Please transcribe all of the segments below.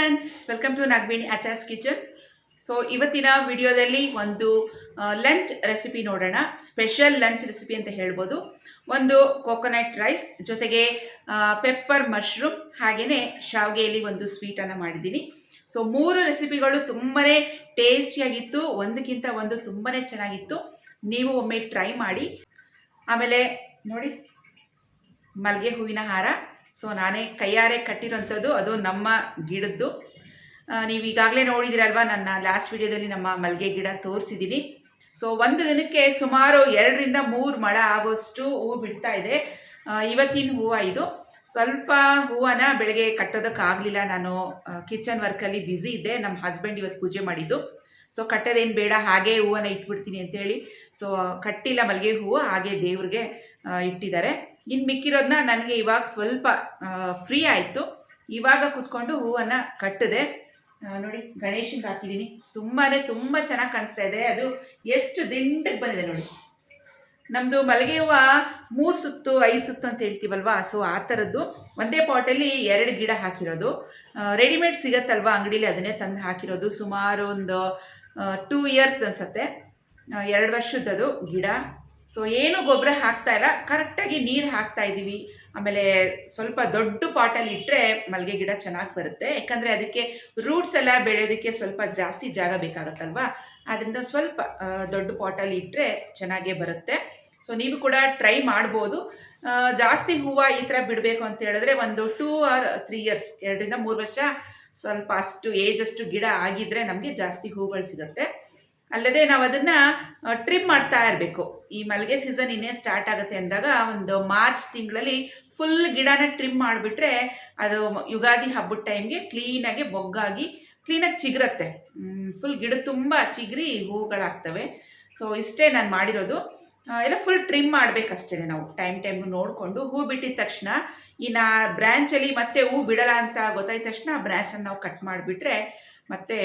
Friends, welcome to Nagaveni Achar's kitchen. So ಇವತ್ತಿನ ವಿಡಿಯೋದಲ್ಲಿ ಒಂದು ಲಂಚ್ ರೆಸಿಪಿ ನೋಡೋಣ. ಸ್ಪೆಷಲ್ ಲಂಚ್ ರೆಸಿಪಿ ಅಂತ ಹೇಳ್ಬೋದು. ಒಂದು ಕೋಕೋನಟ್ ರೈಸ್ ಜೊತೆಗೆ ಪೆಪ್ಪರ್ ಮಶ್ರೂಮ್ ಹಾಗೆಯೇ ಶಾವಿಗೆಯಲ್ಲಿ ಒಂದು ಸ್ವೀಟನ್ನು ಮಾಡಿದ್ದೀನಿ. ಸೊ 3 ರೆಸಿಪಿಗಳು ತುಂಬಾ ಟೇಸ್ಟಿಯಾಗಿತ್ತು, ಒಂದಕ್ಕಿಂತ ಒಂದು ತುಂಬಾ ಚೆನ್ನಾಗಿತ್ತು. ನೀವು ಒಮ್ಮೆ ಟ್ರೈ ಮಾಡಿ. ಆಮೇಲೆ ನೋಡಿ, ಮಲ್ಲಿಗೆ ಹೂವಿನ ಹಾರ. ಸೊ ನಾನೇ ಕೈಯಾರೆ ಕಟ್ಟಿರೋಂಥದ್ದು, ಅದು ನಮ್ಮ ಗಿಡದ್ದು. ನೀವು ಈಗಾಗಲೇ ನೋಡಿದಿರಲ್ವ, ನನ್ನ ಲಾಸ್ಟ್ ವಿಡಿಯೋದಲ್ಲಿ ನಮ್ಮ ಮಲ್ಲಿಗೆ ಗಿಡ ತೋರಿಸಿದ್ದೀನಿ. ಸೊ ಒಂದು ದಿನಕ್ಕೆ ಸುಮಾರು 2ರಿಂದ 3 ಮೊಳ ಆಗೋಷ್ಟು ಹೂವು ಬಿಡ್ತಾ ಇದೆ. ಇವತ್ತಿನ ಹೂವು ಇದು. ಸ್ವಲ್ಪ ಹೂವನ್ನ ಬೆಳಗ್ಗೆ ಕಟ್ಟೋದಕ್ಕಾಗಲಿಲ್ಲ, ನಾನು ಕಿಚನ್ ವರ್ಕಲ್ಲಿ ಬ್ಯುಸಿ ಇದ್ದೆ. ನಮ್ಮ ಹಸ್ಬೆಂಡ್ ಇವತ್ತು ಪೂಜೆ ಮಾಡಿದ್ದು. ಸೊ ಕಟ್ಟೋದೇನು ಬೇಡ, ಹಾಗೇ ಹೂವನ್ನು ಇಟ್ಬಿಡ್ತೀನಿ ಅಂತೇಳಿ ಸೊ ಕಟ್ಟಿಲ್ಲ ಮಲ್ಲಿಗೆ ಹೂವು, ಹಾಗೆ ದೇವ್ರಿಗೆ ಇಟ್ಟಿದ್ದಾರೆ. ಇನ್ನು ಮಿಕ್ಕಿರೋದನ್ನ ನನಗೆ ಇವಾಗ ಸ್ವಲ್ಪ ಫ್ರೀ ಆಯಿತು, ಇವಾಗ ಕೂತ್ಕೊಂಡು ಹೂವನ್ನು ಕಟ್ಟಿದೆ. ನೋಡಿ, ಗಣೇಶನ್ಗೆ ಹಾಕಿದ್ದೀನಿ. ತುಂಬ ಚೆನ್ನಾಗಿ ಕಾಣಿಸ್ತಾ ಇದೆ. ಅದು ಎಷ್ಟು ದಿಂಡಕ್ಕೆ ಬಂದಿದೆ ನೋಡಿ. ನಮ್ಮದು ಮಲ್ಲಿಗೆ ಹೂವು 3 ಸುತ್ತು 5 ಸುತ್ತು ಅಂತ ಹೇಳ್ತೀವಲ್ವ, ಸೊ ಆ ಥರದ್ದು ಒಂದೇ ಪಾಟಲ್ಲಿ 2 ಗಿಡ ಹಾಕಿರೋದು. ರೆಡಿಮೇಡ್ ಸಿಗತ್ತಲ್ವ ಅಂಗಡೀಲಿ, ಅದನ್ನೇ ತಂದು ಹಾಕಿರೋದು. ಸುಮಾರು ಒಂದು 2 ಇಯರ್ಸ್ ಅನಿಸುತ್ತೆ, 2 ವರ್ಷದದು ಗಿಡ. ಸೊ ಏನು ಗೊಬ್ಬರ ಹಾಕ್ತಾ ಇಲ್ಲ, ಕರೆಕ್ಟಾಗಿ ನೀರು ಹಾಕ್ತಾ ಇದ್ದೀವಿ. ಆಮೇಲೆ ಸ್ವಲ್ಪ ದೊಡ್ಡ ಪಾಟಲ್ಲಿ ಇಟ್ಟರೆ ಮಲ್ಲಿಗೆ ಗಿಡ ಚೆನ್ನಾಗಿ ಬರುತ್ತೆ, ಯಾಕಂದರೆ ಅದಕ್ಕೆ ರೂಟ್ಸ್ ಎಲ್ಲ ಬೆಳೆಯೋದಕ್ಕೆ ಸ್ವಲ್ಪ ಜಾಸ್ತಿ ಜಾಗ ಬೇಕಾಗುತ್ತಲ್ವ. ಆದ್ದರಿಂದ ಸ್ವಲ್ಪ ದೊಡ್ಡ ಪಾಟಲ್ಲಿ ಇಟ್ಟರೆ ಚೆನ್ನಾಗೇ ಬರುತ್ತೆ. ಸೊ ನೀವು ಕೂಡ ಟ್ರೈ ಮಾಡ್ಬೋದು. ಜಾಸ್ತಿ ಹೂವು ಈ ಥರ ಬಿಡಬೇಕು ಅಂತ ಹೇಳಿದ್ರೆ ಒಂದು 2 or 3 ಇಯರ್ಸ್, 2ರಿಂದ 3 ವರ್ಷ ಸ್ವಲ್ಪ ಅಷ್ಟು ಏಜ್ ಅಷ್ಟು ಗಿಡ ಆಗಿದ್ದರೆ ನಮಗೆ ಜಾಸ್ತಿ ಹೂಗಳು ಸಿಗುತ್ತೆ. ಅಲ್ಲದೆ ನಾವು ಅದನ್ನು ಟ್ರಿಮ್ ಮಾಡ್ತಾ ಇರಬೇಕು. ಈ ಮಲ್ಲಿಗೆ ಸೀಸನ್ ಇನ್ನೇ ಸ್ಟಾರ್ಟ್ ಆಗುತ್ತೆ ಅಂದಾಗ ಒಂದು ಮಾರ್ಚ್ ತಿಂಗಳಲ್ಲಿ ಫುಲ್ ಗಿಡನ ಟ್ರಿಮ್ ಮಾಡಿಬಿಟ್ರೆ ಅದು ಯುಗಾದಿ ಹಬ್ಬದ ಟೈಮ್ಗೆ ಕ್ಲೀನಾಗಿ ಬೊಗ್ಗಾಗಿ ಕ್ಲೀನಾಗಿ ಚಿಗುರತ್ತೆ. ಫುಲ್ ಗಿಡ ತುಂಬ ಚಿಗುರಿ ಹೂಗಳಾಗ್ತವೆ. ಸೊ ಇಷ್ಟೇ ನಾನು ಮಾಡಿರೋದು. ಎಲ್ಲ ಫುಲ್ ಟ್ರಿಮ್ ಮಾಡಬೇಕಷ್ಟೇ ನಾವು, ಟೈಮ್ಗೂ ನೋಡಿಕೊಂಡು. ಹೂ ಬಿಟ್ಟಿದ ತಕ್ಷಣ ಇನ್ನು ಬ್ರ್ಯಾಂಚಲ್ಲಿ ಮತ್ತೆ ಹೂ ಬಿಡಲ್ಲ ಅಂತ ಗೊತ್ತಾಯ್ದ ತಕ್ಷಣ ಆ ಬ್ರ್ಯಾಂಚನ್ನು ನಾವು ಕಟ್ ಮಾಡಿಬಿಟ್ರೆ ಮತ್ತು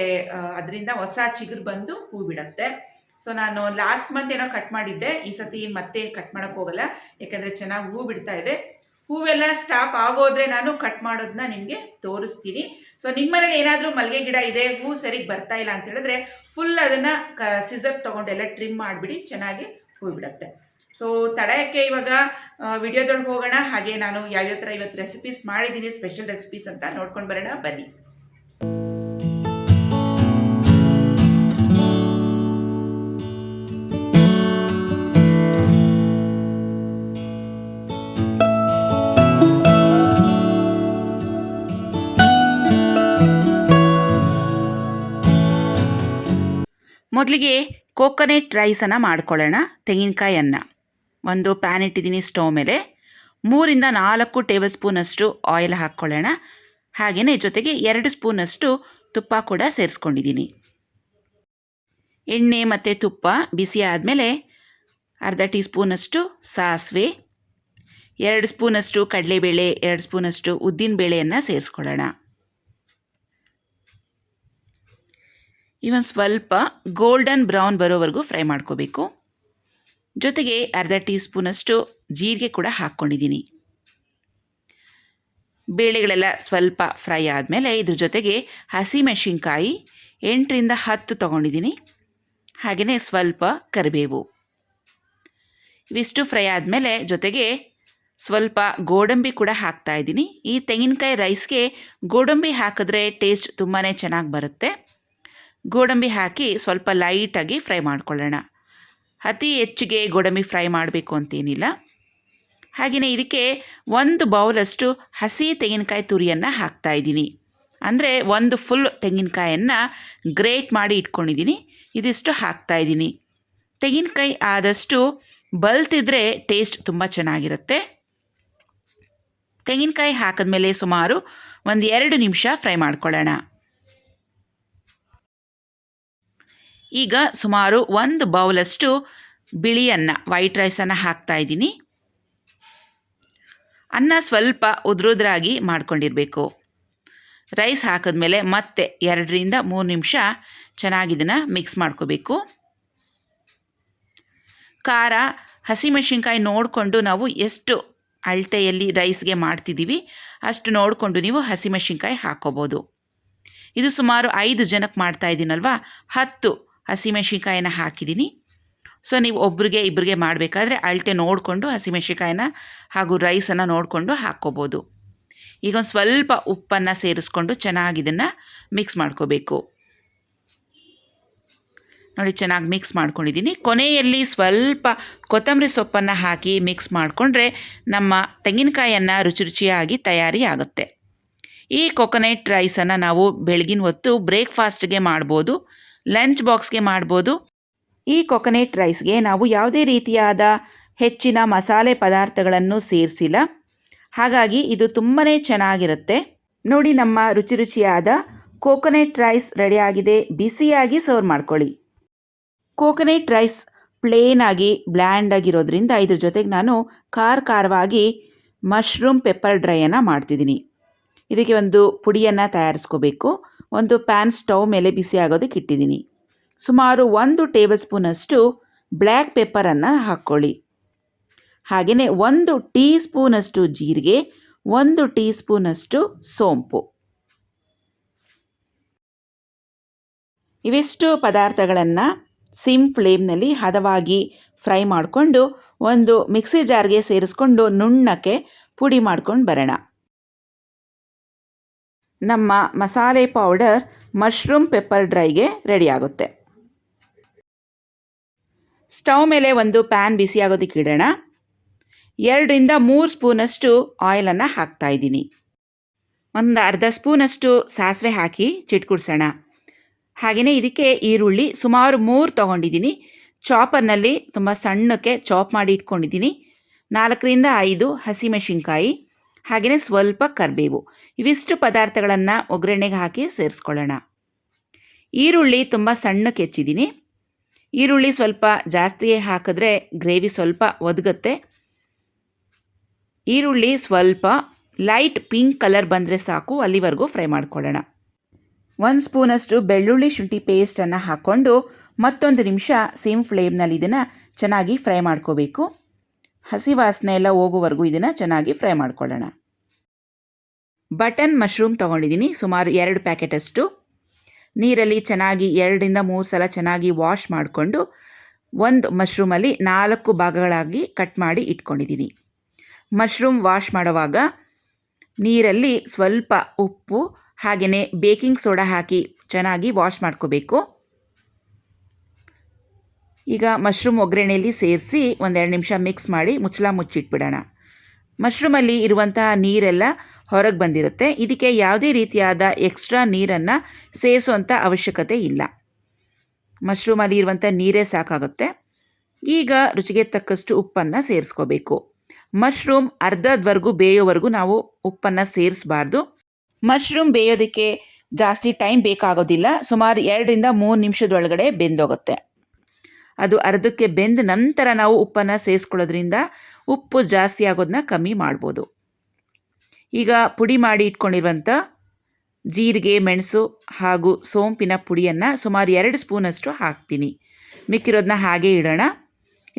ಅದರಿಂದ ಹೊಸ ಚಿಗುರು ಬಂದು ಹೂ ಬಿಡುತ್ತೆ. ಸೊ ನಾನು ಲಾಸ್ಟ್ ಮಂತ್ ಏನೋ ಕಟ್ ಮಾಡಿದ್ದೆ, ಈ ಸತಿ ಮತ್ತೆ ಕಟ್ ಮಾಡೋಕ್ಕೆ ಹೋಗಲ್ಲ, ಯಾಕಂದರೆ ಚೆನ್ನಾಗಿ ಹೂ ಬಿಡ್ತಾ ಇದೆ. ಹೂವೆಲ್ಲ ಸ್ಟಾಪ್ ಆಗೋದ್ರೆ ನಾನು ಕಟ್ ಮಾಡೋದನ್ನ ನಿಮಗೆ ತೋರಿಸ್ತೀನಿ. ಸೊ ನಿಮ್ಮನೇಲಿ ಏನಾದರೂ ಮಲ್ಲಿಗೆ ಗಿಡ ಇದೆ, ಹೂ ಸರಿಗೆ ಬರ್ತಾ ಇಲ್ಲ ಅಂತ ಹೇಳಿದ್ರೆ ಫುಲ್ ಅದನ್ನು ಸಿಸರ್ ತೊಗೊಂಡೆಲ್ಲ ಟ್ರಿಮ್ ಮಾಡಿಬಿಡಿ, ಚೆನ್ನಾಗಿ ಹೂ ಬಿಡುತ್ತೆ. ಸೊ ತಡೆಯೋಕ್ಕೆ ಇವಾಗ ವಿಡಿಯೋದೊಳಗೆ ಹೋಗೋಣ. ಹಾಗೆ ನಾನು ಯಾವ್ಯಾವ ಥರ ಇವತ್ತು ರೆಸಿಪೀಸ್ ಮಾಡಿದ್ದೀನಿ, ಸ್ಪೆಷಲ್ ರೆಸಿಪೀಸ್ ಅಂತ ನೋಡ್ಕೊಂಡು ಬರೋಣ ಬನ್ನಿ. ಮೊದಲಿಗೆ ಕೋಕೋನಟ್ ರೈಸನ್ನು ಮಾಡ್ಕೊಳ್ಳೋಣ. ತೆಂಗಿನಕಾಯಿ ಒಂದು ಪ್ಯಾನ್ ಇಟ್ಟಿದ್ದೀನಿ ಸ್ಟವ್ ಮೇಲೆ. 3ರಿಂದ 4 ಟೇಬಲ್ ಸ್ಪೂನಷ್ಟು ಆಯಿಲ್ ಹಾಕ್ಕೊಳ್ಳೋಣ. ಹಾಗೆಯೇ ಜೊತೆಗೆ 2 ಸ್ಪೂನಷ್ಟು ತುಪ್ಪ ಕೂಡ ಸೇರಿಸ್ಕೊಂಡಿದ್ದೀನಿ. ಎಣ್ಣೆ ಮತ್ತು ತುಪ್ಪ ಬಿಸಿ ಆದಮೇಲೆ ಅರ್ಧ ಟೀ ಸ್ಪೂನಷ್ಟು ಸಾಸಿವೆ, 2 ಸ್ಪೂನಷ್ಟು ಕಡಲೆಬೇಳೆ, 2 ಸ್ಪೂನಷ್ಟು ಉದ್ದಿನಬೇಳೆಯನ್ನು ಸೇರಿಸ್ಕೊಳ್ಳೋಣ. ಇವನ್ ಸ್ವಲ್ಪ ಗೋಲ್ಡನ್ ಬ್ರೌನ್ ಬರೋವರೆಗೂ ಫ್ರೈ ಮಾಡ್ಕೋಬೇಕು. ಜೊತೆಗೆ ಅರ್ಧ ಟೀ ಸ್ಪೂನಷ್ಟು ಜೀರಿಗೆ ಕೂಡ ಹಾಕ್ಕೊಂಡಿದ್ದೀನಿ. ಬೇಳೆಗಳೆಲ್ಲ ಸ್ವಲ್ಪ ಫ್ರೈ ಆದಮೇಲೆ ಇದ್ರ ಜೊತೆಗೆ ಹಸಿಮೆಣಸಿನ್ಕಾಯಿ 8ರಿಂದ 10 ತೊಗೊಂಡಿದ್ದೀನಿ. ಹಾಗೆಯೇ ಸ್ವಲ್ಪ ಕರಿಬೇವು. ಇವಿಷ್ಟು ಫ್ರೈ ಆದಮೇಲೆ ಜೊತೆಗೆ ಸ್ವಲ್ಪ ಗೋಡಂಬಿ ಕೂಡ ಹಾಕ್ತಾಯಿದ್ದೀನಿ. ಈ ತೆಂಗಿನಕಾಯಿ ರೈಸ್ಗೆ ಗೋಡಂಬಿ ಹಾಕಿದ್ರೆ ಟೇಸ್ಟ್ ತುಂಬಾ ಚೆನ್ನಾಗಿ ಬರುತ್ತೆ. ಗೋಡಂಬಿ ಹಾಕಿ ಸ್ವಲ್ಪ ಲೈಟಾಗಿ ಫ್ರೈ ಮಾಡ್ಕೊಳ್ಳೋಣ. ಅತಿ ಹೆಚ್ಚಿಗೆ ಗೋಡಂಬಿ ಫ್ರೈ ಮಾಡಬೇಕು ಅಂತೇನಿಲ್ಲ. ಹಾಗೆಯೇ ಇದಕ್ಕೆ 1 ಬೌಲಷ್ಟು ಹಸಿ ತೆಂಗಿನಕಾಯಿ ತುರಿಯನ್ನು ಹಾಕ್ತಾಯಿದ್ದೀನಿ. ಅಂದರೆ ಒಂದು ಫುಲ್ ತೆಂಗಿನಕಾಯನ್ನು ಗ್ರೇಟ್ ಮಾಡಿ ಇಟ್ಕೊಂಡಿದ್ದೀನಿ, ಇದಿಷ್ಟು ಹಾಕ್ತಾಯಿದ್ದೀನಿ. ತೆಂಗಿನಕಾಯಿ ಆದಷ್ಟು ಬಲ್ತಿದ್ರೆ ಟೇಸ್ಟ್ ತುಂಬ ಚೆನ್ನಾಗಿರುತ್ತೆ. ತೆಂಗಿನಕಾಯಿ ಹಾಕಿದ್ಮೇಲೆ ಸುಮಾರು ಒಂದು 2 ನಿಮಿಷ ಫ್ರೈ ಮಾಡ್ಕೊಳ್ಳೋಣ. ಈಗ ಸುಮಾರು 1 ಬೌಲಷ್ಟು ಬಿಳಿ ಅನ್ನ, ವೈಟ್ ರೈಸನ್ನು ಹಾಕ್ತಾಯಿದ್ದೀನಿ. ಅನ್ನ ಸ್ವಲ್ಪ ಉದುರುದ್ರಾಗಿ ಮಾಡ್ಕೊಂಡಿರಬೇಕು. ರೈಸ್ ಹಾಕಿದ್ಮೇಲೆ ಮತ್ತೆ 2ರಿಂದ 3 ನಿಮಿಷ ಚೆನ್ನಾಗಿ ಇದನ್ನು ಮಿಕ್ಸ್ ಮಾಡ್ಕೋಬೇಕು. ಖಾರ, ಹಸಿಮೆಣಸಿನ್ಕಾಯಿ ನೋಡಿಕೊಂಡು ನಾವು ಎಷ್ಟು ಅಳತೆಯಲ್ಲಿ ರೈಸ್ಗೆ ಮಾಡ್ತಿದ್ದೀವಿ ಅಷ್ಟು ನೋಡಿಕೊಂಡು ನೀವು ಹಸಿಮೆಣಸಿನ್ಕಾಯಿ ಹಾಕ್ಕೋಬೋದು. ಇದು ಸುಮಾರು 5 ಜನಕ್ಕೆ ಮಾಡ್ತಾ ಇದ್ದೀನಲ್ವ, 10 ಹಸಿಮೆಣಸಿನ್ಕಾಯಿನ ಹಾಕಿದ್ದೀನಿ. ಸೊ ನೀವು ಒಬ್ರಿಗೆ ಇಬ್ಬರಿಗೆ ಮಾಡಬೇಕಾದ್ರೆ ಅಳತೆ ನೋಡಿಕೊಂಡು ಹಸಿಮೆಣಸಿನ್ಕಾಯಿನ ಹಾಗೂ ರೈಸನ್ನು ನೋಡಿಕೊಂಡು ಹಾಕ್ಕೋಬೋದು. ಈಗ ಒಂದು ಸ್ವಲ್ಪ ಉಪ್ಪನ್ನು ಸೇರಿಸ್ಕೊಂಡು ಚೆನ್ನಾಗಿ ಇದನ್ನು ಮಿಕ್ಸ್ ಮಾಡ್ಕೋಬೇಕು. ನೋಡಿ, ಚೆನ್ನಾಗಿ ಮಿಕ್ಸ್ ಮಾಡ್ಕೊಂಡಿದ್ದೀನಿ. ಕೊನೆಯಲ್ಲಿ ಸ್ವಲ್ಪ ಕೊತ್ತಂಬರಿ ಸೊಪ್ಪನ್ನು ಹಾಕಿ ಮಿಕ್ಸ್ ಮಾಡಿಕೊಂಡ್ರೆ ನಮ್ಮ ತೆಂಗಿನಕಾಯಿಯನ್ನು ರುಚಿ ರುಚಿಯಾಗಿ ತಯಾರಿ ಆಗುತ್ತೆ. ಈ ಕೊಕೊನಟ್ ರೈಸನ್ನು ನಾವು ಬೆಳಗಿನ ಹೊತ್ತು ಬ್ರೇಕ್ಫಾಸ್ಟ್ಗೆ ಮಾಡ್ಬೋದು, ಲಂಚ್ ಬಾಕ್ಸ್ಗೆ ಮಾಡ್ಬೋದು. ಈ ಕೊಕೊನಟ್ ರೈಸ್ಗೆ ನಾವು ಯಾವುದೇ ರೀತಿಯಾದ ಹೆಚ್ಚಿನ ಮಸಾಲೆ ಪದಾರ್ಥಗಳನ್ನು ಸೇರಿಸಿಲ್ಲ, ಹಾಗಾಗಿ ಇದು ತುಂಬಾ ಚೆನ್ನಾಗಿರುತ್ತೆ. ನೋಡಿ, ನಮ್ಮ ರುಚಿ ರುಚಿಯಾದ ಕೋಕೋನಟ್ ರೈಸ್ ರೆಡಿಯಾಗಿದೆ. ಬಿಸಿಯಾಗಿ ಸರ್ವ್ ಮಾಡ್ಕೊಳ್ಳಿ. ಕೋಕೋನಟ್ ರೈಸ್ ಪ್ಲೇನಾಗಿ ಬ್ಲ್ಯಾಂಡಾಗಿರೋದ್ರಿಂದ ಇದ್ರ ಜೊತೆಗೆ ನಾನು ಖಾರವಾಗಿ ಮಶ್ರೂಮ್ ಪೆಪ್ಪರ್ ಡ್ರೈಯನ್ನು ಮಾಡ್ತಿದ್ದೀನಿ. ಇದಕ್ಕೆ ಒಂದು ಪುಡಿಯನ್ನು ತಯಾರಿಸ್ಕೋಬೇಕು. ಒಂದು ಪ್ಯಾನ್ ಸ್ಟವ್ ಮೇಲೆ ಬಿಸಿ ಆಗೋದಕ್ಕೆ ಇಟ್ಟಿದ್ದೀನಿ. ಸುಮಾರು 1 ಟೇಬಲ್ ಸ್ಪೂನಷ್ಟು ಬ್ಲ್ಯಾಕ್ ಪೆಪ್ಪರನ್ನು ಹಾಕ್ಕೊಳ್ಳಿ. ಹಾಗೆಯೇ 1 ಟೀ ಸ್ಪೂನಷ್ಟು ಜೀರಿಗೆ, 1 ಟೀ ಸ್ಪೂನಷ್ಟು ಸೋಂಪು. ಇವೆಷ್ಟು ಪದಾರ್ಥಗಳನ್ನು ಸಿಮ್ ಫ್ಲೇಮ್ನಲ್ಲಿ ಹದವಾಗಿ ಫ್ರೈ ಮಾಡಿಕೊಂಡು ಒಂದು ಮಿಕ್ಸಿ ಜಾರ್ಗೆ ಸೇರಿಸ್ಕೊಂಡು ನುಣ್ಣಕ್ಕೆ ಪುಡಿ ಮಾಡ್ಕೊಂಡು ಬರೋಣ. ನಮ್ಮ ಮಸಾಲೆ ಪೌಡರ್ ಮಶ್ರೂಮ್ ಪೆಪ್ಪರ್ ಡ್ರೈಗೆ ರೆಡಿ ಆಗುತ್ತೆ. ಸ್ಟವ್ ಮೇಲೆ ಒಂದು ಪ್ಯಾನ್ ಬಿಸಿ ಆಗೋದಕ್ಕೆ ಇಡೋಣ. 2 ರಿಂದ 3 ಸ್ಪೂನಷ್ಟು ಆಯಿಲನ್ನು ಹಾಕ್ತಾಯಿದ್ದೀನಿ. ಒಂದು ಅರ್ಧ ಸ್ಪೂನಷ್ಟು ಸಾಸಿವೆ ಹಾಕಿ ಚಿಟ್ಕುಡ್ಸೋಣ. ಹಾಗೆಯೇ ಇದಕ್ಕೆ ಈರುಳ್ಳಿ ಸುಮಾರು 3 ತೊಗೊಂಡಿದ್ದೀನಿ. ಚಾಪರ್ನಲ್ಲಿ ತುಂಬ ಸಣ್ಣಕ್ಕೆ ಚಾಪ್ ಮಾಡಿ ಇಟ್ಕೊಂಡಿದ್ದೀನಿ. 4 ರಿಂದ 5 ಹಸಿಮೆಣಸಿನ್ಕಾಯಿ, ಹಾಗೆಯೇ ಸ್ವಲ್ಪ ಕರಿಬೇವು. ಇವಿಷ್ಟು ಪದಾರ್ಥಗಳನ್ನು ಒಗ್ಗರಣೆಗೆ ಹಾಕಿ ಸೇರಿಸ್ಕೊಳ್ಳೋಣ. ಈರುಳ್ಳಿ ತುಂಬ ಸಣ್ಣಕ್ಕೆ ಹೆಚ್ಚಿದ್ದೀನಿ. ಈರುಳ್ಳಿ ಸ್ವಲ್ಪ ಜಾಸ್ತಿ ಹಾಕಿದ್ರೆ ಗ್ರೇವಿ ಸ್ವಲ್ಪ ಒದಗುತ್ತೆ. ಈರುಳ್ಳಿ ಸ್ವಲ್ಪ ಲೈಟ್ ಪಿಂಕ್ ಕಲರ್ ಬಂದರೆ ಸಾಕು, ಅಲ್ಲಿವರೆಗೂ ಫ್ರೈ ಮಾಡ್ಕೊಳ್ಳೋಣ. 1 ಸ್ಪೂನಷ್ಟು ಬೆಳ್ಳುಳ್ಳಿ ಶುಂಠಿ ಪೇಸ್ಟನ್ನು ಹಾಕ್ಕೊಂಡು ಮತ್ತೊಂದು ನಿಮಿಷ ಸೇಮ್ ಫ್ಲೇಮ್ನಲ್ಲಿ ಇದನ್ನು ಚೆನ್ನಾಗಿ ಫ್ರೈ ಮಾಡ್ಕೋಬೇಕು. ಹಸಿ ವಾಸನೆ ಎಲ್ಲ ಹೋಗೋವರೆಗೂ ಇದನ್ನು ಚೆನ್ನಾಗಿ ಫ್ರೈ ಮಾಡ್ಕೊಳ್ಳೋಣ. ಬಟನ್ ಮಶ್ರೂಮ್ ತೊಗೊಂಡಿದ್ದೀನಿ, ಸುಮಾರು 2 ಪ್ಯಾಕೆಟಷ್ಟು. ನೀರಲ್ಲಿ ಚೆನ್ನಾಗಿ 2 ರಿಂದ 3 ಸಲ ಚೆನ್ನಾಗಿ ವಾಶ್ ಮಾಡಿಕೊಂಡು ಒಂದು ಮಶ್ರೂಮಲ್ಲಿ 4 ಭಾಗಗಳಾಗಿ ಕಟ್ ಮಾಡಿ ಇಟ್ಕೊಂಡಿದ್ದೀನಿ. ಮಶ್ರೂಮ್ ವಾಶ್ ಮಾಡುವಾಗ ನೀರಲ್ಲಿ ಸ್ವಲ್ಪ ಉಪ್ಪು ಹಾಗೆಯೇ ಬೇಕಿಂಗ್ ಸೋಡಾ ಹಾಕಿ ಚೆನ್ನಾಗಿ ವಾಶ್ ಮಾಡ್ಕೋಬೇಕು. ಈಗ ಮಶ್ರೂಮ್ ಒಗ್ಗರಣೆಯಲ್ಲಿ ಸೇರಿಸಿ 1-2 ನಿಮಿಷ ಮಿಕ್ಸ್ ಮಾಡಿ ಮುಚ್ಚಳ ಮುಚ್ಚಿಟ್ಬಿಡೋಣ. ಮಶ್ರೂಮಲ್ಲಿ ಇರುವಂತಹ ನೀರೆಲ್ಲ ಹೊರಗೆ ಬಂದಿರುತ್ತೆ. ಇದಕ್ಕೆ ಯಾವುದೇ ರೀತಿಯಾದ ಎಕ್ಸ್ಟ್ರಾ ನೀರನ್ನು ಸೇರಿಸುವಂಥ ಅವಶ್ಯಕತೆ ಇಲ್ಲ. ಮಶ್ರೂಮಲ್ಲಿ ಇರುವಂಥ ನೀರೇ ಸಾಕಾಗುತ್ತೆ. ಈಗ ರುಚಿಗೆ ತಕ್ಕಷ್ಟು ಉಪ್ಪನ್ನು ಸೇರಿಸ್ಕೋಬೇಕು. ಮಶ್ರೂಮ್ ಅರ್ಧದವರೆಗೂ ಬೇಯೋವರೆಗೂ ನಾವು ಉಪ್ಪನ್ನು ಸೇರಿಸಬಾರ್ದು. ಮಶ್ರೂಮ್ ಬೇಯೋದಕ್ಕೆ ಜಾಸ್ತಿ ಟೈಮ್ ಬೇಕಾಗೋದಿಲ್ಲ. ಸುಮಾರು 2 ರಿಂದ 3 ನಿಮಿಷದೊಳಗಡೆ ಬೆಂದೋಗುತ್ತೆ. ಅದು ಅರ್ಧಕ್ಕೆ ಬೆಂದ ನಂತರ ನಾವು ಉಪ್ಪನ್ನು ಸೇರಿಸ್ಕೊಳ್ಳೋದ್ರಿಂದ ಉಪ್ಪು ಜಾಸ್ತಿ ಆಗೋದನ್ನ ಕಮ್ಮಿ ಮಾಡ್ಬೋದು. ಈಗ ಪುಡಿ ಮಾಡಿ ಇಟ್ಕೊಂಡಿರುವಂಥ ಜೀರಿಗೆ, ಮೆಣಸು ಹಾಗೂ ಸೋಂಪಿನ ಪುಡಿಯನ್ನು ಸುಮಾರು 2 ಸ್ಪೂನಷ್ಟು ಹಾಕ್ತೀನಿ. ಮಿಕ್ಕಿರೋದನ್ನ ಹಾಗೆ ಇಡೋಣ.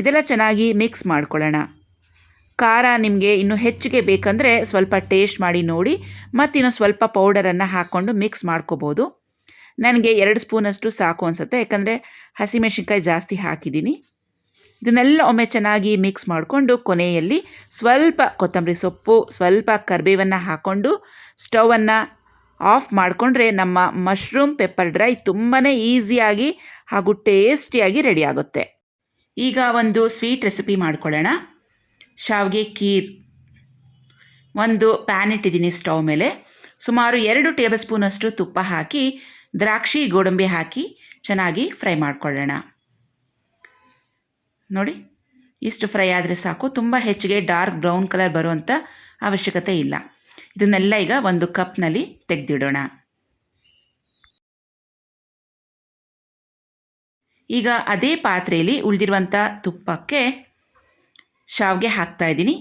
ಇದೆಲ್ಲ ಚೆನ್ನಾಗಿ ಮಿಕ್ಸ್ ಮಾಡ್ಕೊಳ್ಳೋಣ. ಖಾರ ನಿಮಗೆ ಇನ್ನೂ ಹೆಚ್ಚಿಗೆ ಬೇಕಂದರೆ ಸ್ವಲ್ಪ ಟೇಸ್ಟ್ ಮಾಡಿ ನೋಡಿ, ಮತ್ತಿನ್ನು ಸ್ವಲ್ಪ ಪೌಡರನ್ನು ಹಾಕ್ಕೊಂಡು ಮಿಕ್ಸ್ ಮಾಡ್ಕೋಬೋದು. ನನಗೆ 2 ಸ್ಪೂನಷ್ಟು ಸಾಕು ಅನಿಸುತ್ತೆ, ಯಾಕಂದರೆ ಹಸಿಮೆಣಸಿನ್ಕಾಯಿ ಜಾಸ್ತಿ ಹಾಕಿದ್ದೀನಿ. ಇದನ್ನೆಲ್ಲ ಒಮ್ಮೆ ಚೆನ್ನಾಗಿ ಮಿಕ್ಸ್ ಮಾಡಿಕೊಂಡು ಕೊನೆಯಲ್ಲಿ ಸ್ವಲ್ಪ ಕೊತ್ತಂಬರಿ ಸೊಪ್ಪು, ಸ್ವಲ್ಪ ಕರಿಬೇವನ್ನು ಹಾಕ್ಕೊಂಡು ಸ್ಟವನ್ನು ಆಫ್ ಮಾಡಿಕೊಂಡ್ರೆ ನಮ್ಮ ಮಶ್ರೂಮ್ ಪೆಪ್ಪರ್ ಡ್ರೈ ತುಂಬಾ ಈಸಿಯಾಗಿ ಹಾಗೂ ಟೇಸ್ಟಿಯಾಗಿ ರೆಡಿ ಆಗುತ್ತೆ. ಈಗ ಒಂದು ಸ್ವೀಟ್ ರೆಸಿಪಿ ಮಾಡ್ಕೊಳ್ಳೋಣ. ಶಾವಿಗೆ ಖೀರ್. ಒಂದು ಪ್ಯಾನ್ ಇಟ್ಟಿದ್ದೀನಿ ಸ್ಟವ್ ಮೇಲೆ. ಸುಮಾರು 2 ಟೇಬಲ್ ಸ್ಪೂನಷ್ಟು ತುಪ್ಪ ಹಾಕಿ ದ್ರಾಕ್ಷಿ ಗೋಡಂಬಿ ಹಾಕಿ ಚೆನ್ನಾಗಿ ಫ್ರೈ ಮಾಡ್ಕೊಳ್ಳೋಣ. ನೋಡಿ, ಇಷ್ಟು ಫ್ರೈ ಆದರೆ ಸಾಕು. ತುಂಬ ಹೆಚ್ಚಿಗೆ ಡಾರ್ಕ್ ಬ್ರೌನ್ ಕಲರ್ ಬರುವಂಥ ಅವಶ್ಯಕತೆ ಇಲ್ಲ. ಇದನ್ನೆಲ್ಲ ಈಗ ಒಂದು ಕಪ್ನಲ್ಲಿ ತೆಗೆದಿಡೋಣ. ಈಗ ಅದೇ ಪಾತ್ರೆಯಲ್ಲಿ ಉಳಿದಿರುವಂಥ ತುಪ್ಪಕ್ಕೆ ಶಾವಿಗೆ ಹಾಕ್ತಾಯಿದ್ದೀನಿ.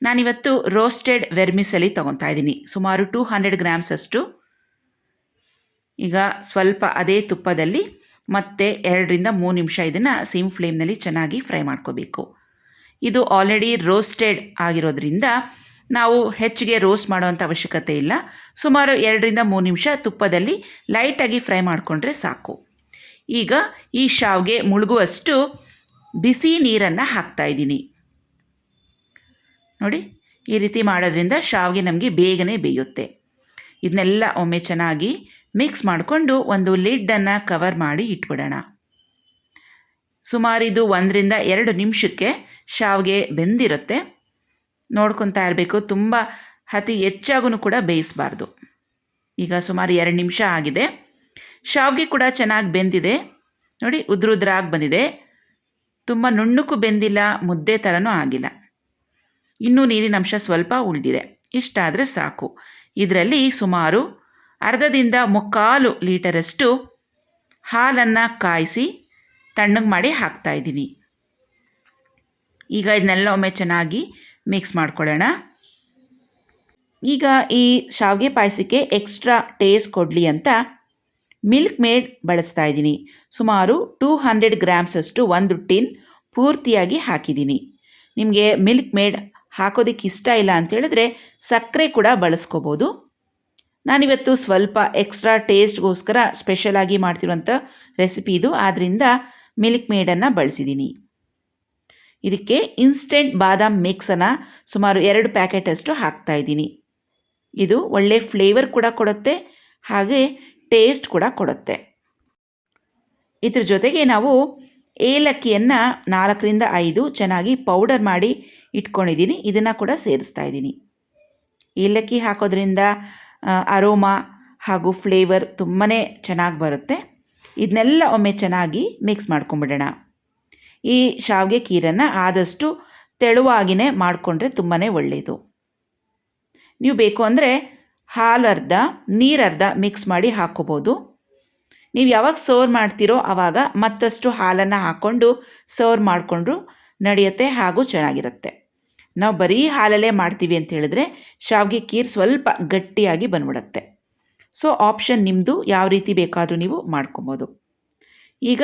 ನಾನಿವತ್ತು ರೋಸ್ಟೆಡ್ ವೆರ್ಮಿಸೆಲಿ ತೊಗೊತಾ ಇದ್ದೀನಿ, ಸುಮಾರು 200 ಗ್ರಾಮ್ಸ್ ಅಷ್ಟು. ಈಗ ಸ್ವಲ್ಪ ಅದೇ ತುಪ್ಪದಲ್ಲಿ ಮತ್ತೆ 2 ರಿಂದ 3 ನಿಮಿಷ ಇದನ್ನು ಸಿಮ್ ಫ್ಲೇಮ್ನಲ್ಲಿ ಚೆನ್ನಾಗಿ ಫ್ರೈ ಮಾಡ್ಕೋಬೇಕು. ಇದು ಆಲ್ರೆಡಿ ರೋಸ್ಟೆಡ್ ಆಗಿರೋದ್ರಿಂದ ನಾವು ಹೆಚ್ಚಿಗೆ ರೋಸ್ಟ್ ಮಾಡೋವಂಥ ಅವಶ್ಯಕತೆ ಇಲ್ಲ. ಸುಮಾರು 2-3 ನಿಮಿಷ ತುಪ್ಪದಲ್ಲಿ ಲೈಟಾಗಿ ಫ್ರೈ ಮಾಡಿಕೊಂಡ್ರೆ ಸಾಕು. ಈಗ ಈ ಶಾವಿಗೆ ಮುಳುಗುವಷ್ಟು ಬಿಸಿ ನೀರನ್ನು ಹಾಕ್ತಾಯಿದ್ದೀನಿ. ನೋಡಿ, ಈ ರೀತಿ ಮಾಡೋದ್ರಿಂದ ಶಾವಿಗೆ ನಮಗೆ ಬೇಗನೆ ಬೇಯುತ್ತೆ. ಇದನ್ನೆಲ್ಲ ಒಮ್ಮೆ ಚೆನ್ನಾಗಿ ಮಿಕ್ಸ್ ಮಾಡಿಕೊಂಡು ಒಂದು ಲಿಡ್ಡನ್ನು ಕವರ್ ಮಾಡಿ ಇಟ್ಬಿಡೋಣ. ಸುಮಾರು ಇದು 1-2 ನಿಮಿಷಕ್ಕೆ ಶಾವಿಗೆ ಬೆಂದಿರುತ್ತೆ. ನೋಡ್ಕೊತಾ ಇರಬೇಕು, ತುಂಬ ಅತಿ ಹೆಚ್ಚಾಗೂ ಕೂಡ ಬೇಯಿಸಬಾರ್ದು. ಈಗ ಸುಮಾರು 2 ನಿಮಿಷ ಆಗಿದೆ. ಶಾವಿಗೆ ಕೂಡ ಚೆನ್ನಾಗಿ ಬೆಂದಿದೆ. ನೋಡಿ, ಉದ್ರಾಗಿ ಬಂದಿದೆ. ತುಂಬ ನುಣ್ಣಕ್ಕೂ ಬೆಂದಿಲ್ಲ, ಮುದ್ದೆ ಥರನೂ ಆಗಿಲ್ಲ. ಇನ್ನೂ ನೀರಿನ ಅಂಶ ಸ್ವಲ್ಪ ಉಳಿದಿದೆ. ಇಷ್ಟಾದರೆ ಸಾಕು. ಇದರಲ್ಲಿ ಸುಮಾರು 1/2-3/4 ಲೀಟರಷ್ಟು ಹಾಲನ್ನು ಕಾಯಿಸಿ ತಣ್ಣಗೆ ಮಾಡಿ ಹಾಕ್ತಾಯಿದ್ದೀನಿ. ಈಗ ಇದನ್ನೆಲ್ಲ ಒಮ್ಮೆ ಚೆನ್ನಾಗಿ ಮಿಕ್ಸ್ ಮಾಡ್ಕೊಳ್ಳೋಣ. ಈಗ ಈ ಶಾವಿಗೆ ಪಾಯಸಕ್ಕೆ ಎಕ್ಸ್ಟ್ರಾ ಟೇಸ್ಟ್ ಕೊಡಲಿ ಅಂತ ಮಿಲ್ಕ್ ಮೇಡ್ ಬಳಸ್ತಾ ಇದ್ದೀನಿ. ಸುಮಾರು 200 ಗ್ರಾಮ್ಸಷ್ಟು ಒಂದು ಟಿನ್ ಪೂರ್ತಿಯಾಗಿ ಹಾಕಿದ್ದೀನಿ. ನಿಮಗೆ ಮಿಲ್ಕ್ ಮೇಡ್ ಹಾಕೋದಕ್ಕೆ ಇಷ್ಟ ಇಲ್ಲ ಅಂತೇಳಿದ್ರೆ ಸಕ್ಕರೆ ಕೂಡ ಬಳಸ್ಕೋಬೋದು. ನಾನಿವತ್ತು ಸ್ವಲ್ಪ ಎಕ್ಸ್ಟ್ರಾ ಟೇಸ್ಟ್ಗೋಸ್ಕರ ಸ್ಪೆಷಲಾಗಿ ಮಾಡ್ತಿರುವಂಥ ರೆಸಿಪಿ ಇದು, ಆದ್ದರಿಂದ ಮಿಲ್ಕ್ ಮೇಡನ್ನು ಬಳಸಿದ್ದೀನಿ. ಇದಕ್ಕೆ ಇನ್ಸ್ಟೆಂಟ್ ಬಾದಾಮ್ ಮಿಕ್ಸನ್ನು ಸುಮಾರು 2 ಪ್ಯಾಕೆಟಷ್ಟು ಹಾಕ್ತಾಯಿದ್ದೀನಿ. ಇದು ಒಳ್ಳೆ ಫ್ಲೇವರ್ ಕೂಡ ಕೊಡುತ್ತೆ, ಹಾಗೆ ಟೇಸ್ಟ್ ಕೂಡ ಕೊಡುತ್ತೆ. ಇದ್ರ ಜೊತೆಗೆ ನಾವು ಏಲಕ್ಕಿಯನ್ನು 4-5 ಚೆನ್ನಾಗಿ ಪೌಡರ್ ಮಾಡಿ ಇಟ್ಕೊಂಡಿದ್ದೀನಿ. ಇದನ್ನು ಕೂಡ ಸೇರಿಸ್ತಾ ಇದ್ದೀನಿ. ಏಲಕ್ಕಿ ಹಾಕೋದ್ರಿಂದ ಅರೋಮಾ ಹಾಗೂ ಫ್ಲೇವರ್ ತುಂಬಾ ಚೆನ್ನಾಗಿ ಬರುತ್ತೆ. ಇದನ್ನೆಲ್ಲ ಒಮ್ಮೆ ಚೆನ್ನಾಗಿ ಮಿಕ್ಸ್ ಮಾಡ್ಕೊಂಬಿಡೋಣ. ಈ ಶಾವಿಗೆ ಖೀರನ್ನು ಆದಷ್ಟು ತೆಳುವಾಗಿಯೇ ಮಾಡಿಕೊಂಡ್ರೆ ತುಂಬಾ ಒಳ್ಳೆಯದು. ನೀವು ಬೇಕು ಅಂದರೆ ಹಾಲು ಅರ್ಧ ನೀರು ಅರ್ಧ ಮಿಕ್ಸ್ ಮಾಡಿ ಹಾಕ್ಕೋಬೋದು. ನೀವು ಯಾವಾಗ ಸರ್ವ್ ಮಾಡ್ತೀರೋ ಆವಾಗ ಮತ್ತಷ್ಟು ಹಾಲನ್ನು ಹಾಕ್ಕೊಂಡು ಸರ್ವ್ ಮಾಡಿಕೊಂಡ್ರು ನಡೆಯುತ್ತೆ, ಹಾಗೂ ಚೆನ್ನಾಗಿರುತ್ತೆ. ನಾವು ಬರೀ ಹಾಲಲ್ಲೇ ಮಾಡ್ತೀವಿ ಅಂತ ಹೇಳಿದ್ರೆ ಶಾವಿಗೆ ಖೀರ್ ಸ್ವಲ್ಪ ಗಟ್ಟಿಯಾಗಿ ಬಂದ್ಬಿಡುತ್ತೆ. ಸೊ ಆಪ್ಷನ್ ನಿಮ್ಮದು, ಯಾವ ರೀತಿ ಬೇಕಾದರೂ ನೀವು ಮಾಡ್ಕೊಬೋದು. ಈಗ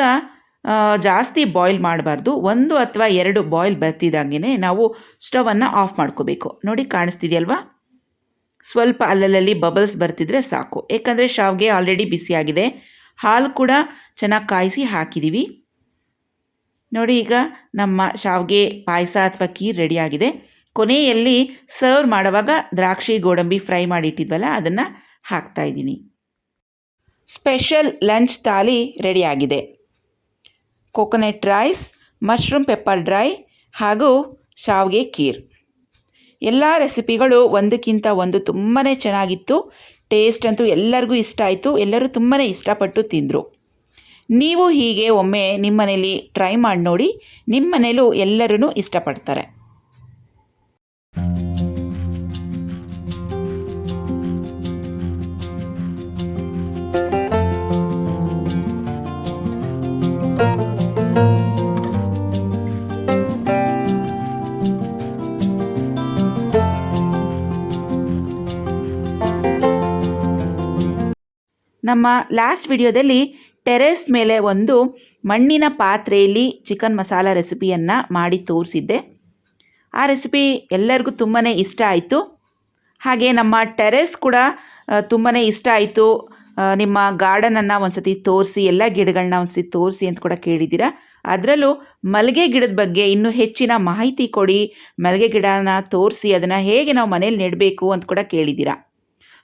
ಜಾಸ್ತಿ ಬಾಯ್ಲ್ ಮಾಡಬಾರ್ದು. 1 ಅಥವಾ 2 ಬಾಯ್ಲ್ ಬರ್ತಿದ್ದಂಗೆ ನಾವು ಸ್ಟವನ್ನು ಆಫ್ ಮಾಡ್ಕೋಬೇಕು. ನೋಡಿ, ಕಾಣಿಸ್ತಿದೆಯಲ್ವಾ? ಸ್ವಲ್ಪ ಅಲ್ಲಲ್ಲಿ ಬಬಲ್ಸ್ ಬರ್ತಿದ್ರೆ ಸಾಕು. ಏಕೆಂದರೆ ಶಾವಿಗೆ ಆಲ್ರೆಡಿ ಬಿಸಿಯಾಗಿದೆ, ಹಾಲು ಕೂಡ ಚೆನ್ನಾಗಿ ಕಾಯಿಸಿ ಹಾಕಿದ್ದೀವಿ. ನೋಡಿ, ಈಗ ನಮ್ಮ ಶಾವಿಗೆ ಪಾಯಸ ಅಥವಾ ಖೀರ್ ರೆಡಿಯಾಗಿದೆ. ಕೊನೆಯಲ್ಲಿ ಸರ್ವ್ ಮಾಡುವಾಗ ದ್ರಾಕ್ಷಿ ಗೋಡಂಬಿ ಫ್ರೈ ಮಾಡಿಟ್ಟಿದ್ವಲ್ಲ ಅದನ್ನು ಹಾಕ್ತಾಯಿದ್ದೀನಿ. ಸ್ಪೆಷಲ್ ಲಂಚ್ ಥಾಲಿ ರೆಡಿಯಾಗಿದೆ. Coconut rice, mushroom pepper dry ಹಾಗೂ ಶಾವಿಗೆ ಖೀರ್. ಎಲ್ಲ ರೆಸಿಪಿಗಳು ಒಂದಕ್ಕಿಂತ ಒಂದು ತುಂಬಾ ಚೆನ್ನಾಗಿತ್ತು. ಟೇಸ್ಟ್ ಅಂತೂ ಎಲ್ಲರಿಗೂ ಇಷ್ಟ ಆಯಿತು. ಎಲ್ಲರೂ ತುಂಬಾ ಇಷ್ಟಪಟ್ಟು ತಿಂದರು. ನೀವು ಹೀಗೆ ಒಮ್ಮೆ ನಿಮ್ಮ ಮನೇಲಿ ಟ್ರೈ ಮಾಡಿ ನೋಡಿ. ನಿಮ್ಮ ಮನೇಲೂ ಎಲ್ಲರೂ ಇಷ್ಟಪಡ್ತಾರೆ. ನಮ್ಮ ಲಾಸ್ಟ್ ವಿಡಿಯೋದಲ್ಲಿ ಟೆರೆಸ್ ಮೇಲೆ ಒಂದು ಮಣ್ಣಿನ ಪಾತ್ರೆಯಲ್ಲಿ ಚಿಕನ್ ಮಸಾಲ ರೆಸಿಪಿಯನ್ನು ಮಾಡಿ ತೋರಿಸಿದ್ದೆ. ಆ ರೆಸಿಪಿ ಎಲ್ಲರಿಗೂ ತುಂಬಾ ಇಷ್ಟ ಆಯಿತು. ಹಾಗೆ ನಮ್ಮ ಟೆರೆಸ್ ಕೂಡ ತುಂಬಾ ಇಷ್ಟ ಆಯಿತು. ನಿಮ್ಮ ಗಾರ್ಡನನ್ನು ಒಂದು ಸತಿ ತೋರಿಸಿ, ಎಲ್ಲ ಗಿಡಗಳನ್ನ ಒಂದು ಸತಿ ತೋರಿಸಿ ಅಂತ ಕೂಡ ಕೇಳಿದ್ದೀರಾ. ಅದರಲ್ಲೂ ಮಲ್ಲಿಗೆ ಗಿಡದ ಬಗ್ಗೆ ಇನ್ನೂ ಹೆಚ್ಚಿನ ಮಾಹಿತಿ ಕೊಡಿ, ಮಲ್ಲಿಗೆ ಗಿಡನ ತೋರಿಸಿ ಅದನ್ನು ಹೇಗೆ ನಾವು ಮನೇಲಿ ನೆಡಬೇಕು ಅಂತ ಕೂಡ ಕೇಳಿದ್ದೀರಾ.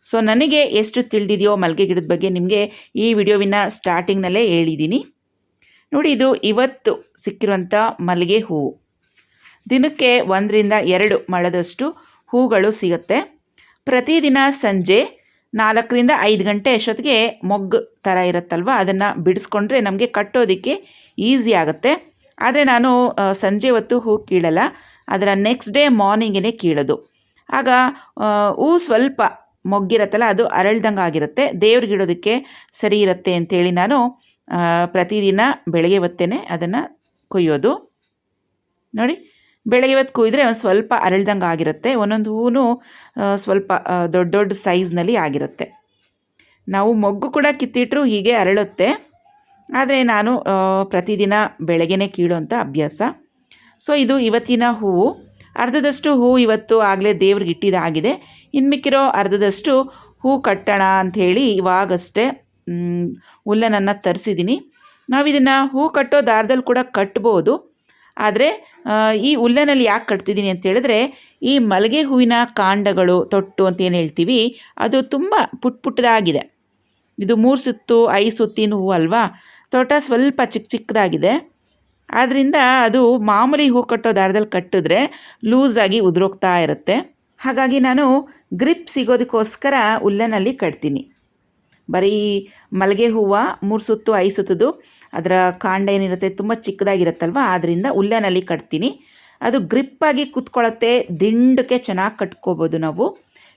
ಸೊ ನನಗೆ ಎಷ್ಟು ತಿಳಿದಿದೆಯೋ ಮಲ್ಲಿಗೆ ಗಿಡದ ಬಗ್ಗೆ ನಿಮಗೆ ಈ ವಿಡಿಯೋವಿನ ಸ್ಟಾರ್ಟಿಂಗ್ನಲ್ಲೇ ಹೇಳಿದ್ದೀನಿ. ನೋಡಿ, ಇದು ಇವತ್ತು ಸಿಕ್ಕಿರುವಂಥ ಮಲ್ಲಿಗೆ ಹೂವು. ದಿನಕ್ಕೆ 1-2 ಮೊಳದಷ್ಟು ಹೂಗಳು ಸಿಗುತ್ತೆ. ಪ್ರತಿದಿನ ಸಂಜೆ 4-5 ಗಂಟೆ ಅಷ್ಟೊತ್ತಿಗೆ ಮೊಗ್ಗು ಥರ ಇರುತ್ತಲ್ವ, ಅದನ್ನು ಬಿಡಿಸ್ಕೊಂಡ್ರೆ ನಮಗೆ ಕಟ್ಟೋದಕ್ಕೆ ಈಸಿ ಆಗುತ್ತೆ. ಆದರೆ ನಾನು ಸಂಜೆ ಹೊತ್ತು ಹೂ ಕೀಳಲ್ಲ, ಅದರ ನೆಕ್ಸ್ಟ್ ಡೇ ಮಾರ್ನಿಂಗೇ ಕೀಳೋದು. ಆಗ ಹೂ ಸ್ವಲ್ಪ ಮೊಗ್ಗಿರತ್ತಲ್ಲ, ಅದು ಅರಳ್ದಂಗೆ ಆಗಿರುತ್ತೆ, ದೇವ್ರಿಗಿಡೋದಕ್ಕೆ ಸರಿ ಇರುತ್ತೆ ಅಂತೇಳಿ ನಾನು ಪ್ರತಿದಿನ ಬೆಳಗ್ಗೆ ಹೊತ್ತೇ ಅದನ್ನು ಕೊಯ್ಯೋದು. ನೋಡಿ, ಬೆಳಗ್ಗೆ ಹೊತ್ತು ಕೊಯ್ದರೆ ಒಂದು ಸ್ವಲ್ಪ ಅರಳ್ದಂಗೆ ಆಗಿರುತ್ತೆ. ಒಂದೊಂದು ಹೂವು ಸ್ವಲ್ಪ ದೊಡ್ಡ ದೊಡ್ಡ ಸೈಜ್ನಲ್ಲಿ ಆಗಿರುತ್ತೆ. ನಾವು ಮೊಗ್ಗು ಕೂಡ ಕಿತ್ತಿಟ್ಟರು ಹೀಗೆ ಅರಳುತ್ತೆ. ಆದರೆ ನಾನು ಪ್ರತಿದಿನ ಬೆಳಗ್ಗೆನೇ ಕೀಳೋಂಥ ಅಭ್ಯಾಸ. ಸೊ ಇದು ಇವತ್ತಿನ ಹೂವು. ಅರ್ಧದಷ್ಟು ಹೂ ಇವತ್ತು ಆಗಲೇ ದೇವ್ರಿಗೆ ಇಟ್ಟಿದ್ದಾಗಿದೆ. ಇನ್ನು ಮಿಕ್ಕಿರೋ ಅರ್ಧದಷ್ಟು ಹೂ ಕಟ್ಟೋಣ ಅಂಥೇಳಿ ಇವಾಗಷ್ಟೇ ಉಲ್ಲನನ್ನು ತರಿಸಿದ್ದೀನಿ. ನಾವು ಇದನ್ನು ಹೂ ಕಟ್ಟೋ ದಾರದಲ್ಲಿ ಕೂಡ ಕಟ್ಬೋದು. ಆದರೆ ಈ ಉಲ್ಲನಲ್ಲಿ ಯಾಕೆ ಕಟ್ತಿದ್ದೀನಿ ಅಂತ ಹೇಳಿದ್ರೆ, ಈ ಮಲ್ಲಿಗೆ ಹೂವಿನ ಕಾಂಡಗಳು ತೊಟ್ಟು ಅಂತ ಏನು ಹೇಳ್ತೀವಿ, ಅದು ತುಂಬ ಪುಟ್ಟದಾಗಿದೆ. ಇದು 3 ಸುತ್ತು 5 ಸುತ್ತಿನ ಹೂವು ಅಲ್ವಾ, ತೋಟ ಸ್ವಲ್ಪ ಚಿಕ್ಕದಾಗಿದೆ. ಆದ್ದರಿಂದ ಅದು ಮಾಮೂಲಿ ಹೂ ಕಟ್ಟೋ ದಾರದಲ್ಲಿ ಕಟ್ಟಿದ್ರೆ ಲೂಸಾಗಿ ಉದುರೋಗ್ತಾ ಇರುತ್ತೆ. ಹಾಗಾಗಿ ನಾನು ಗ್ರಿಪ್ ಸಿಗೋದಕ್ಕೋಸ್ಕರ ಉಲ್ಲನಲ್ಲಿ ಕಟ್ತೀನಿ. ಬರೀ ಮಲ್ಲಿಗೆ ಹೂವು 3 ಸುತ್ತು 5 ಸುತ್ತದು ಅದರ ಕಾಂಡ ಏನಿರುತ್ತೆ ತುಂಬ ಚಿಕ್ಕದಾಗಿರುತ್ತಲ್ವ, ಆದ್ದರಿಂದ ಉಲ್ಲನಲ್ಲಿ ಕಟ್ತೀನಿ. ಅದು ಗ್ರಿಪ್ಪಾಗಿ ಕೂತ್ಕೊಳ್ಳುತ್ತೆ, ದಿಂಡಕ್ಕೆ ಚೆನ್ನಾಗಿ ಕಟ್ಕೋಬೋದು. ನಾವು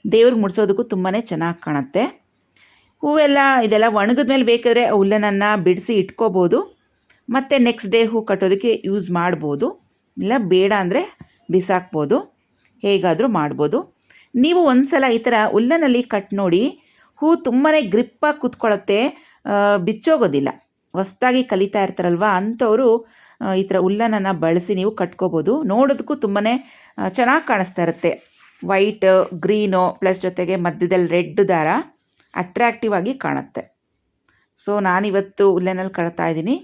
ದೇವ್ರಿಗೆ ಮುಡಿಸೋದಕ್ಕೂ ತುಂಬಾ ಚೆನ್ನಾಗಿ ಕಾಣುತ್ತೆ. ಹೂವೆಲ್ಲ ಇದೆಲ್ಲ ಒಣಗಿದ ಮೇಲೆ ಬೇಕಾದರೆ ಉಲ್ಲನನ್ನು ಬಿಡಿಸಿ ಇಟ್ಕೋಬೋದು, ಮತ್ತು ನೆಕ್ಸ್ಟ್ ಡೇ ಹೂ ಕಟ್ಟೋದಕ್ಕೆ ಯೂಸ್ ಮಾಡ್ಬೋದು. ಇಲ್ಲ ಬೇಡ ಅಂದರೆ ಬಿಸಾಕ್ಬೋದು, ಹೇಗಾದರೂ ಮಾಡ್ಬೋದು. ನೀವು ಒಂದು ಸಲ ಈ ಥರ ಉಲ್ಲನಲ್ಲಿ ಕಟ್ ನೋಡಿ, ಹೂ ತುಂಬಾ ಗ್ರಿಪ್ಪಾಗಿ ಕೂತ್ಕೊಳ್ಳುತ್ತೆ, ಬಿಚ್ಚೋಗೋದಿಲ್ಲ. ಹೊಸ್ದಾಗಿ ಕಲಿತಾ ಇರ್ತಾರಲ್ವ ಅಂಥವರು ಈ ಥರ ಉಲ್ಲನನ್ನು ಬಳಸಿ ನೀವು ಕಟ್ಕೋಬೋದು. ನೋಡೋದಕ್ಕೂ ತುಂಬಾ ಚೆನ್ನಾಗಿ ಕಾಣಿಸ್ತಾ ಇರುತ್ತೆ. ವೈಟ್ ಗ್ರೀನು ಪ್ಲಸ್ ಜೊತೆಗೆ ಮಧ್ಯದಲ್ಲಿ ರೆಡ್ ದಾರ ಅಟ್ರಾಕ್ಟಿವ್ ಆಗಿ ಕಾಣುತ್ತೆ. ಸೊ ನಾನಿವತ್ತು ಉಲ್ಲನಲ್ಲಿ ಕಟ್ತಾ ಇದ್ದೀನಿ.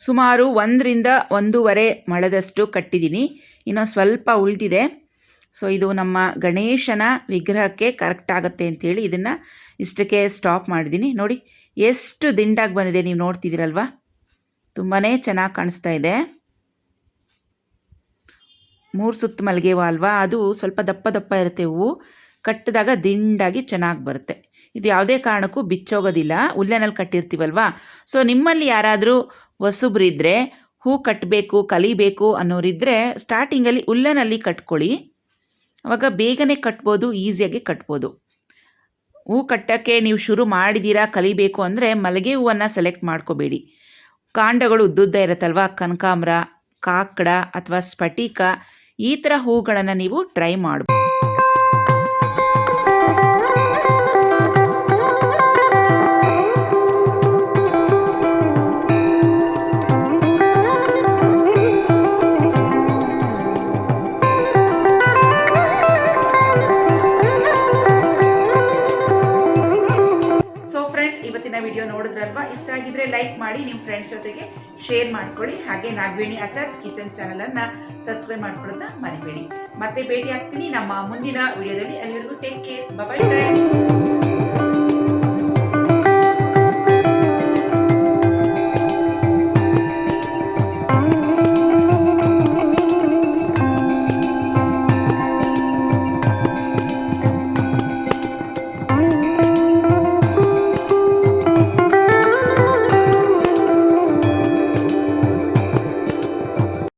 ಸುಮಾರು 1 ರಿಂದ 1.5 ಮೊಳದಷ್ಟು ಕಟ್ಟಿದ್ದೀನಿ, ಇನ್ನೊಂದು ಸ್ವಲ್ಪ ಉಳಿದಿದೆ. ಸೊ ಇದು ನಮ್ಮ ಗಣೇಶನ ವಿಗ್ರಹಕ್ಕೆ ಕರೆಕ್ಟ್ ಆಗುತ್ತೆ ಅಂಥೇಳಿ ಇದನ್ನು ಇಷ್ಟಕ್ಕೆ ಸ್ಟಾಪ್ ಮಾಡಿದ್ದೀನಿ. ನೋಡಿ ಎಷ್ಟು ದಿಂಡಾಗಿ ಬಂದಿದೆ, ನೀವು ನೋಡ್ತಿದ್ದೀರಲ್ವ, ತುಂಬಾ ಚೆನ್ನಾಗಿ ಕಾಣಿಸ್ತಾ ಇದೆ. 3 ಸುತ್ತು ಮಲ್ಲಿಗೆ ಹೂವು ಅಲ್ವಾ, ಅದು ಸ್ವಲ್ಪ ದಪ್ಪ ಇರುತ್ತೆ ಹೂವು, ಕಟ್ಟಿದಾಗ ದಿಂಡಾಗಿ ಚೆನ್ನಾಗಿ ಬರುತ್ತೆ. ಇದು ಯಾವುದೇ ಕಾರಣಕ್ಕೂ ಬಿಚ್ಚೋಗೋದಿಲ್ಲ, ಉಲ್ಲನಲ್ಲಿ ಕಟ್ಟಿರ್ತೀವಲ್ವ. ಸೊ ನಿಮ್ಮಲ್ಲಿ ಯಾರಾದರೂ ಹೊಸಬ್ರಿದ್ದರೆ, ಹೂ ಕಟ್ಟಬೇಕು ಕಲಿಬೇಕು ಅನ್ನೋರಿದ್ದರೆ ಸ್ಟಾರ್ಟಿಂಗಲ್ಲಿ ಉಲ್ಲನಲ್ಲಿ ಕಟ್ಕೊಳ್ಳಿ, ಆವಾಗ ಬೇಗನೆ ಕಟ್ಬೋದು, ಈಸಿಯಾಗಿ ಕಟ್ಬೋದು. ಹೂ ಕಟ್ಟೋಕ್ಕೆ ನೀವು ಶುರು ಮಾಡಿದ್ದೀರಾ ಕಲಿಬೇಕು ಅಂದರೆ ಮಲ್ಲಿಗೆ ಹೂವನ್ನು ಸೆಲೆಕ್ಟ್ ಮಾಡ್ಕೋಬೇಡಿ. ಕಾಂಡಗಳು ಉದ್ದುದ್ದ ಇರುತ್ತಲ್ವ, ಕನಕಾಂಬರ, ಕಾಕಡ ಅಥವಾ ಸ್ಫಟಿಕ ಈ ಥರ ಹೂಗಳನ್ನು ನೀವು ಟ್ರೈ ಮಾಡ್ಬೋದು. ವಿಡಿಯೋ ನೋಡಿದ್ರಲ್ವಾ, ಇಷ್ಟ ಆಗಿದ್ರೆ ಲೈಕ್ ಮಾಡಿ, ನಿಮ್ಮ ಫ್ರೆಂಡ್ಸ್ ಜೊತೆಗೆ ಶೇರ್ ಮಾಡ್ಕೊಳ್ಳಿ. ಹಾಗೆ ನಾಗವೇಣಿ ಅಚಾರ್ಸ್ ಕಿಚನ್ ಚಾನಲನ್ನು ಸಬ್ಸ್ಕ್ರೈಬ್ ಮಾಡ್ಕೊಳ್ಳೋದನ್ನ ಮರಿಬೇಡಿ. ಮತ್ತೆ ಭೇಟಿ ಆಗ್ತೀನಿ ನಮ್ಮ ಮುಂದಿನ ವಿಡಿಯೋದಲ್ಲಿ. ಅಲ್ಲಿವರೆಗೂ take care, bye bye friends.